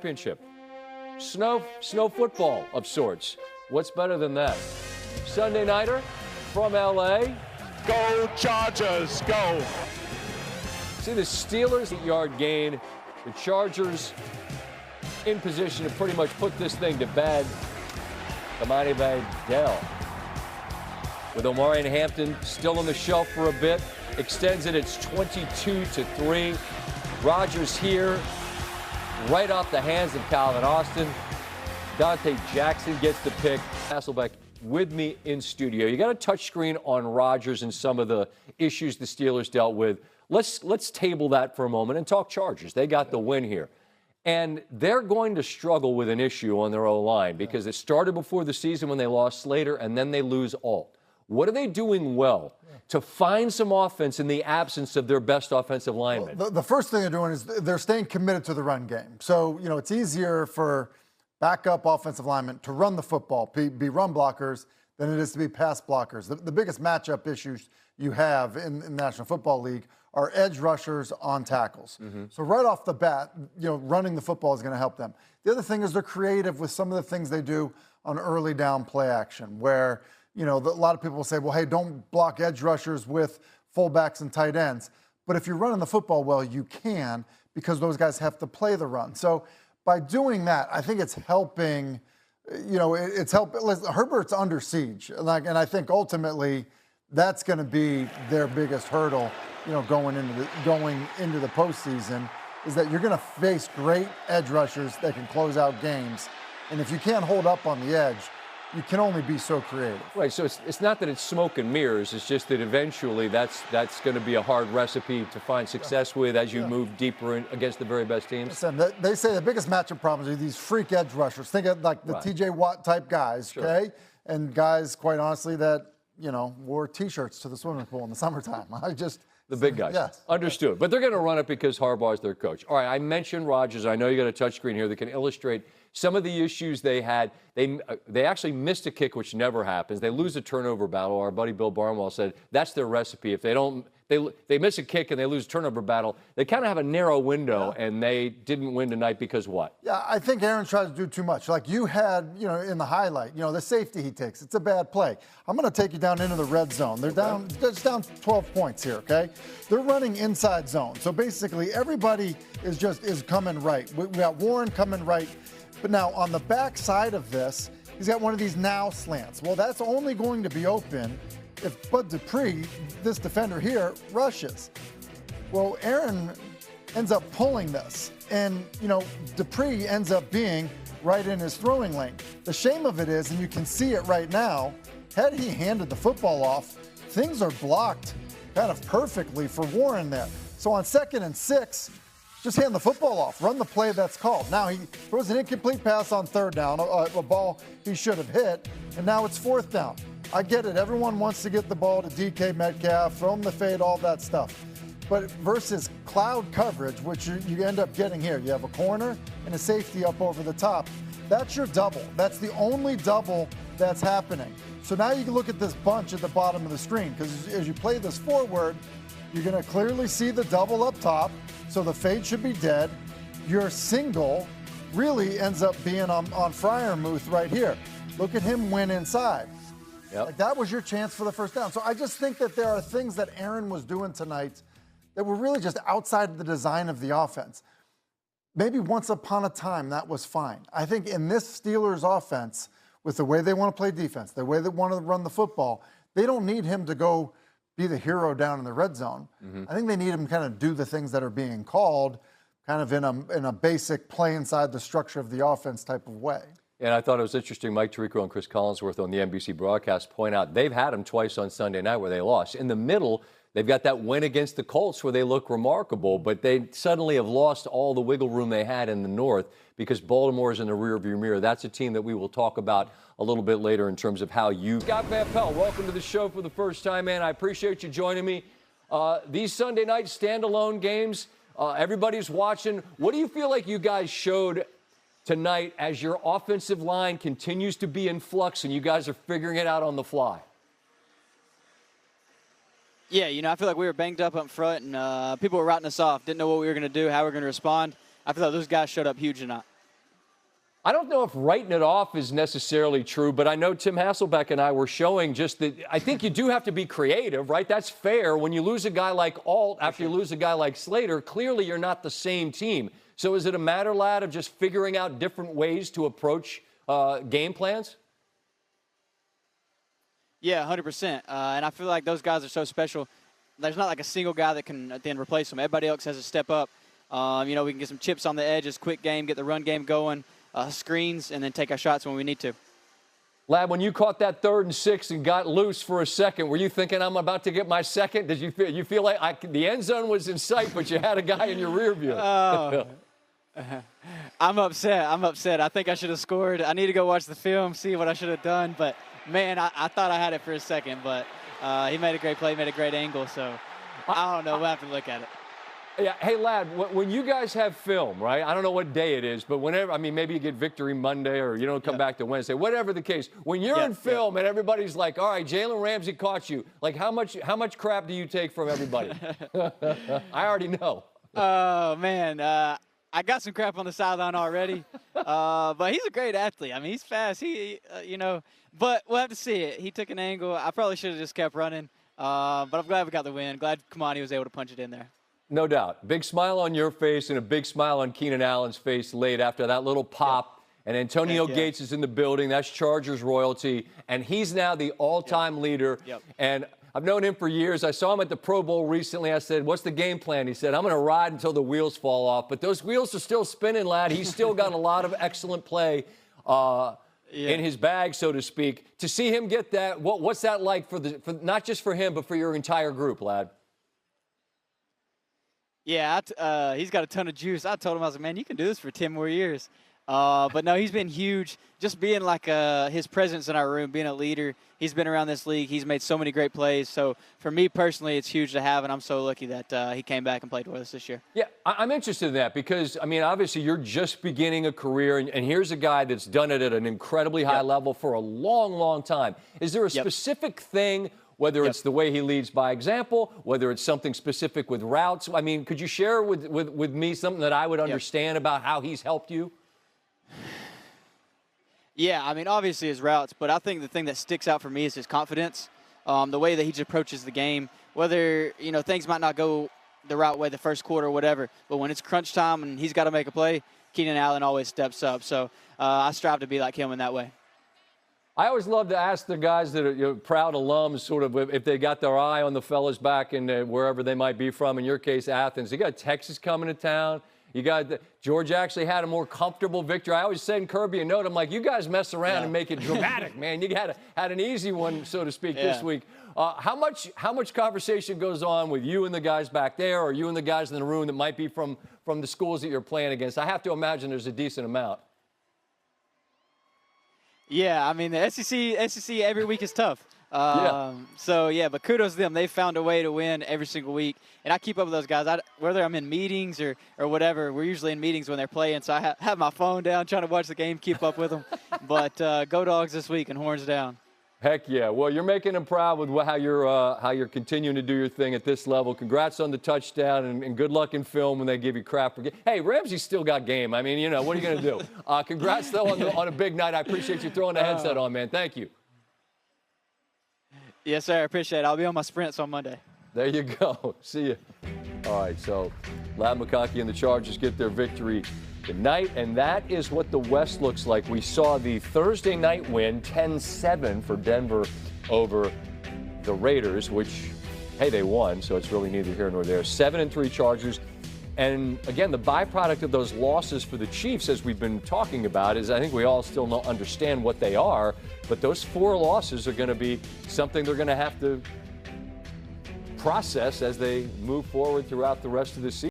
championship. Snow football of sorts. What's better than that? Sunday nighter from LA. Go Chargers, go. See the Steelers 8-yard gain. The Chargers in position to pretty much put this thing to bed. Kamani Vidal with Omarion Hampton still on the shelf for a bit. Extends it. It's 22-3. Rodgers here, right off the hands of Calvin Austin. Dante Jackson gets the pick. Hasselbeck with me in studio. You got a touchscreen on Rodgers and some of the issues the Steelers dealt with. Let's table that for a moment and talk Chargers. They got the win here. And they're going to struggle with an issue on their O-line because it started before the season when they lost Slater and then they lose Alt. What are they doing well to find some offense in the absence of their best offensive lineman? Well, the first thing they're doing is they're staying committed to the run game. So, it's easier for backup offensive linemen to run the football, be run blockers, than it is to be pass blockers. The biggest matchup issues you have in the National Football League are edge rushers on tackles. So right off the bat, running the football is going to help them. The other thing is they're creative with some of the things they do on early down play action, where, a lot of people will say, well, hey, don't block edge rushers with fullbacks and tight ends. But if you're running the football well, you can, because those guys have to play the run. So by doing that, I think it's helping, it's helping. Herbert's under siege. And I think ultimately that's going to be their biggest hurdle, going into the postseason, is that you're going to face great edge rushers that can close out games. And if you can't hold up on the edge, you can only be so creative. Right, so it's not that it's smoke and mirrors. It's just that eventually that's going to be a hard recipe to find success with as you move deeper in against the very best teams. Listen, they say the biggest matchup problems are these freak edge rushers. Think of like the T.J. Watt type guys, okay? And guys, quite honestly, that, wore T-shirts to the swimming pool in the summertime. The big guys. Yes. Understood. But they're going to run it because Harbaugh's their coach. All right, I mentioned Rodgers. I know you got a touchscreen here that can illustrate some of the issues they had. They actually missed a kick, which never happens. They lose a turnover battle. Our buddy Bill Barnwell said that's their recipe. If they miss a kick and they lose a turnover battle, they kind of have a narrow window, and they didn't win tonight because what? Yeah, I think Aaron tries to do too much. Like you had, in the highlight, the safety he takes. It's a bad play. I'm going to take you down into the red zone. They're down 12 points here, okay? They're running inside zone. So basically everybody is coming right. We got Warren coming right. But now on the back side of this, he's got one of these now slants. Well, that's only going to be open if Bud Dupree, this defender here, rushes. Well, Aaron ends up pulling this, and, Dupree ends up being right in his throwing lane. The shame of it is, and you can see it right now, had he handed the football off, things are blocked kind of perfectly for Warren there. So on 2nd and 6, just hand the football off. Run the play that's called. Now he throws an incomplete pass on 3rd down, a ball he should have hit, and now it's 4th down. I get it. Everyone wants to get the ball to DK Metcalf, throw him the fade, all that stuff. But versus cloud coverage, which you end up getting here, you have a corner and a safety up over the top. That's your double. That's the only double that's happening. So now you can look at this bunch at the bottom of the screen, because as you play this forward, you're going to clearly see the double up top. So the fade should be dead. Your single really ends up being on Freiermuth right here. Look at him win inside. Yep. Like that was your chance for the first down. So I just think that there are things that Aaron was doing tonight that were really just outside the design of the offense. Maybe once upon a time that was fine. I think in this Steelers offense, with the way they want to play defense, the way they want to run the football, they don't need him to go be the hero down in the red zone. I think they need him to kind of do the things that are being called kind of in a basic play inside the structure of the offense type of way. And I thought it was interesting, Mike Tirico and Chris Collinsworth on the NBC broadcast point out they've had him twice on Sunday night where they lost. In the middle, they've got that win against the Colts where they look remarkable, but they suddenly have lost all the wiggle room they had in the North because Baltimore is in the rearview mirror. That's a team that we will talk about a little bit later in terms of how you... Scott Van Pelt, welcome to the show for the first time, man. I appreciate you joining me. These Sunday night standalone games, everybody's watching. What do you feel like you guys showed tonight as your offensive line continues to be in flux and you guys are figuring it out on the fly? Yeah, I feel like we were banged up front and people were writing us off. Didn't know what we were going to do, how we were going to respond. I feel like those guys showed up huge tonight. I don't know if writing it off is necessarily true, but I know Tim Hasselbeck and I were showing just that I think you do have to be creative, right? That's fair. When you lose a guy like Alt after you lose a guy like Slater, clearly you're not the same team. So is it a matter, lad, of just figuring out different ways to approach game plans? Yeah, 100%. And I feel like those guys are so special. There's not like a single guy that can then replace them. Everybody else has to step up. We can get some chips on the edges, quick game, get the run game going. Screens, and then take our shots when we need to. Lad, when you caught that 3rd and 6 and got loose for a second, were you thinking I'm about to get my second? Did you feel like the end zone was in sight, but you had a guy in your rear view? Oh, I'm upset. I think I should have scored. I need to go watch the film, see what I should have done. But, man, I thought I had it for a second. But he made a great play, made a great angle. So, I don't know. We'll have to look at it. Yeah. Hey, lad, when you guys have film, right? I don't know what day it is, but whenever, maybe you get victory Monday or you don't come back to Wednesday, whatever the case. When you're in film and everybody's like, all right, Jalen Ramsey caught you, like how much crap do you take from everybody? I already know. Oh, man. I got some crap on the sideline already. But he's a great athlete. He's fast. But we'll have to see it. He took an angle. I probably should have just kept running. But I'm glad we got the win. Glad Kamani was able to punch it in there. No doubt. Big smile on your face and a big smile on Keenan Allen's face late after that little pop. And Antonio Gates is in the building. That's Chargers royalty. And he's now the all-time leader. And I've known him for years. I saw him at the Pro Bowl recently. I said, what's the game plan? He said, I'm going to ride until the wheels fall off. But those wheels are still spinning, lad. He's still got a lot of excellent play in his bag, so to speak. To see him get that, what's that like for not just for him, but for your entire group, lad? Yeah, he's got a ton of juice. I told him, I was like, man, you can do this for 10 more years. But no, he's been huge. Just being like his presence in our room, being a leader. He's been around this league. He's made so many great plays. So for me personally, it's huge to have, and I'm so lucky that he came back and played with us this year. Yeah, I'm interested in that because, obviously you're just beginning a career, and here's a guy that's done it at an incredibly high level for a long, long time. Is there a specific thing, whether it's the way he leads by example, whether it's something specific with routes? Could you share with me something that I would understand about how he's helped you? Yeah, obviously his routes, but I think the thing that sticks out for me is his confidence, the way that he just approaches the game. Whether, things might not go the right way the first quarter or whatever, but when it's crunch time and he's got to make a play, Keenan Allen always steps up. So I strive to be like him in that way. I always love to ask the guys that are proud alums sort of if they got their eye on the fellas back in wherever they might be from. In your case, Athens. You got Texas coming to town. You got Georgia actually had a more comfortable victory. I always send Kirby a note. I'm like, you guys mess around and make it dramatic, man. You had an easy one, so to speak, this week. How much conversation goes on with you and the guys back there, or you and the guys in the room that might be from the schools that you're playing against? I have to imagine there's a decent amount. Yeah, the SEC every week is tough. But kudos to them. They found a way to win every single week. And I keep up with those guys. Whether I'm in meetings or whatever, we're usually in meetings when they're playing. So I have my phone down trying to watch the game, keep up with them. But go Dogs this week and horns down. Heck yeah. Well, you're making them proud with how you're continuing to do your thing at this level. Congrats on the touchdown, and good luck in film when they give you crap. Hey, Ramsey's still got game. What are you going to do? Congrats, though, on a big night. I appreciate you throwing the headset on, man. Thank you. Yes, sir. I appreciate it. I'll be on my sprints on Monday. There you go. See you. All right, so Ladd McConkey and the Chargers get their victory tonight, and that is what the West looks like. We saw the Thursday night win, 10-7 for Denver over the Raiders, which, hey, they won, so it's really neither here nor there. 7-3 Chargers. And, again, the byproduct of those losses for the Chiefs, as we've been talking about, is I think we all still don't understand what they are, but those 4 losses are going to be something they're going to have to process as they move forward throughout the rest of the season.